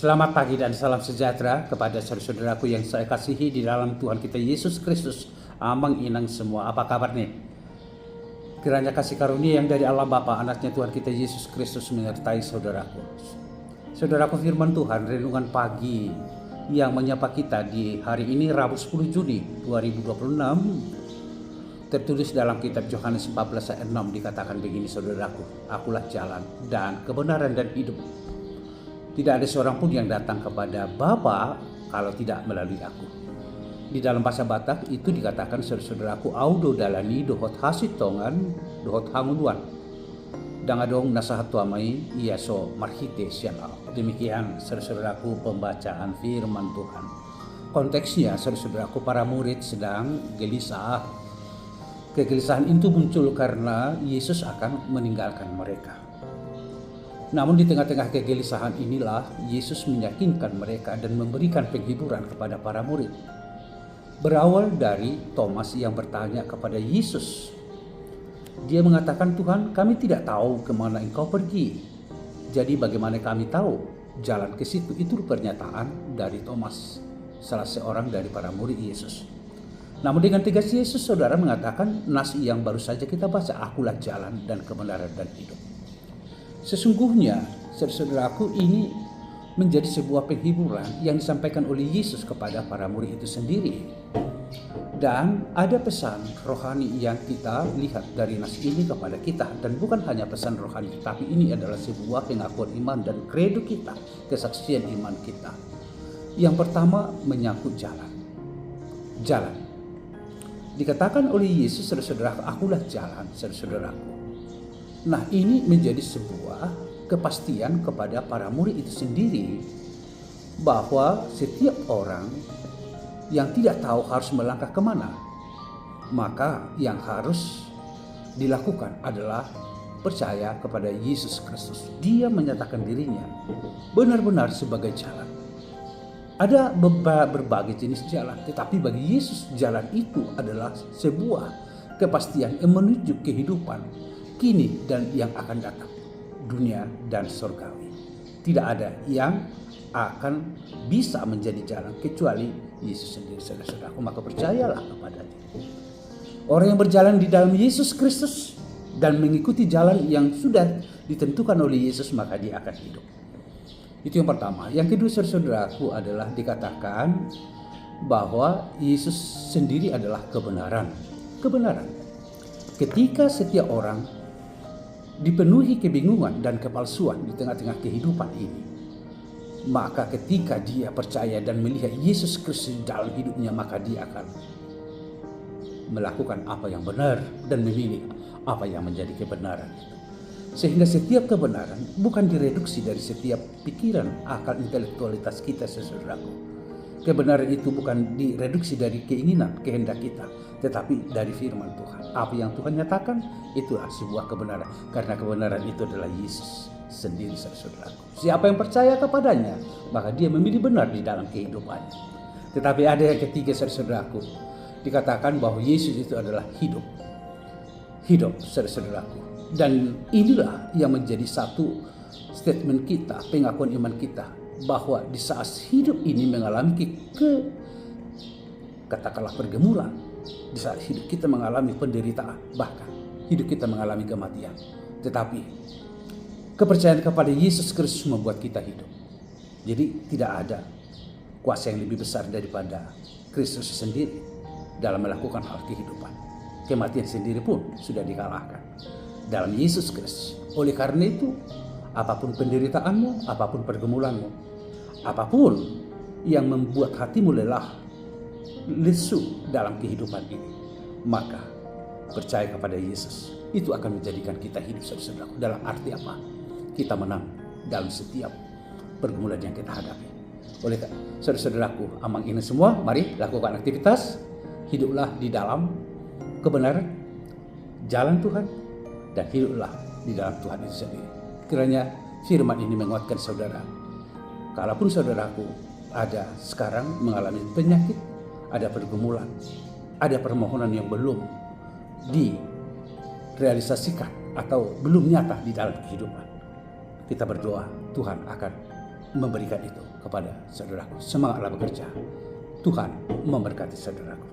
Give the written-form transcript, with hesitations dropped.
Selamat pagi dan salam sejahtera kepada saudara-saudaraku yang saya kasihi di dalam Tuhan kita Yesus Kristus. Amang inang semua, apa kabar nih? Kiranya kasih karunia yang dari Allah Bapa, anaknya Tuhan kita Yesus Kristus menyertai saudaraku. Saudaraku, firman Tuhan, renungan pagi yang menyapa kita di hari ini Rabu 10 Juni 2026 tertulis dalam kitab Yohanes 14 ayat 6 dikatakan begini, saudaraku, akulah jalan dan kebenaran dan hidup. Tidak ada seorang pun yang datang kepada Bapa kalau tidak melalui aku. Di dalam bahasa Batak itu dikatakan, saudaraku, audo dalani dohot hasit tongan dohot hanguduan. Dangadong nasahat tuamai iaso marhite sianal. Demikian saudaraku pembacaan firman Tuhan. Konteksnya, saudaraku, para murid sedang gelisah. Kegelisahan itu muncul karena Yesus akan meninggalkan mereka. Namun di tengah-tengah kegelisahan inilah Yesus meyakinkan mereka dan memberikan penghiburan kepada para murid. Berawal dari Thomas yang bertanya kepada Yesus. Dia mengatakan, Tuhan, kami tidak tahu kemana engkau pergi. Jadi bagaimana kami tahu jalan ke situ? Itu pernyataan dari Thomas, salah seorang dari para murid Yesus. Namun dengan tegas Yesus, saudara, mengatakan nas yang baru saja kita baca, akulah jalan dan kebenaran dan hidup. Sesungguhnya, saudaraku, ini menjadi sebuah penghiburan yang disampaikan oleh Yesus kepada para murid itu sendiri. Dan ada pesan rohani yang kita lihat dari nas ini kepada kita. Dan bukan hanya pesan rohani, tapi ini adalah sebuah pengakuan iman dan kredo kita, kesaksian iman kita. Yang pertama, menyangkut jalan. Jalan. Dikatakan oleh Yesus, saudara-saudaraku, akulah jalan, saudara-saudaraku. Nah, ini menjadi sebuah kepastian kepada para murid itu sendiri bahwa setiap orang yang tidak tahu harus melangkah kemana, maka yang harus dilakukan adalah percaya kepada Yesus Kristus. Dia menyatakan dirinya benar-benar sebagai jalan. Ada berbagai jenis jalan, tetapi bagi Yesus jalan itu adalah sebuah kepastian yang menuju kehidupan kini dan yang akan datang, dunia dan surgawi. Tidak ada yang akan bisa menjadi jalan kecuali Yesus sendiri, saudara-saudaraku. Maka percayalah kepadanya. Orang yang berjalan di dalam Yesus Kristus dan mengikuti jalan yang sudah ditentukan oleh Yesus, maka dia akan hidup. Itu yang pertama. Yang kedua, saudara-saudaraku, adalah dikatakan bahwa Yesus sendiri adalah kebenaran. Kebenaran. Ketika setiap orang dipenuhi kebingungan dan kepalsuan di tengah-tengah kehidupan ini, maka ketika dia percaya dan melihat Yesus Kristus dalam hidupnya, maka dia akan melakukan apa yang benar dan memilih apa yang menjadi kebenaran. Sehingga setiap kebenaran bukan direduksi dari setiap pikiran, akal, intelektualitas kita, saudaraku. Kebenaran itu bukan direduksi dari keinginan, kehendak kita, tetapi dari firman Tuhan. Apa yang Tuhan nyatakan, itulah sebuah kebenaran. Karena kebenaran itu adalah Yesus sendiri, saudaraku. Siapa yang percaya kepadanya, maka dia memilih benar di dalam kehidupannya. Tetapi ada yang ketiga, saudaraku, dikatakan bahwa Yesus itu adalah hidup. Hidup, saudaraku. Dan inilah yang menjadi satu statement kita, pengakuan iman kita, bahwa di saat hidup ini mengalami katakanlah pergumulan, di saat hidup kita mengalami penderitaan, bahkan hidup kita mengalami kematian, tetapi kepercayaan kepada Yesus Kristus membuat kita hidup. Jadi tidak ada kuasa yang lebih besar daripada Kristus sendiri dalam melakukan hal kehidupan. Kematian sendiri pun sudah dikalahkan dalam Yesus Kristus. Oleh karena itu, apapun penderitaanmu, apapun pergumulanmu, apapun yang membuat hatimu lelah, lesu dalam kehidupan ini, maka percaya kepada Yesus. Itu akan menjadikan kita hidup, saudara-saudaraku. Dalam arti apa? Kita menang dalam setiap pergumulan yang kita hadapi. Oleh saudara-saudaraku, amang ini semua, mari lakukan aktivitas. Hiduplah di dalam kebenaran, jalan Tuhan, dan hiduplah di dalam Tuhan itu sendiri. Kiranya firman ini menguatkan saudara. Kalaupun saudaraku ada sekarang mengalami penyakit, ada pergumulan, ada permohonan yang belum direalisasikan atau belum nyata di dalam kehidupan, kita berdoa, Tuhan akan memberikan itu kepada saudaraku. Semangatlah bekerja. Tuhan memberkati saudaraku.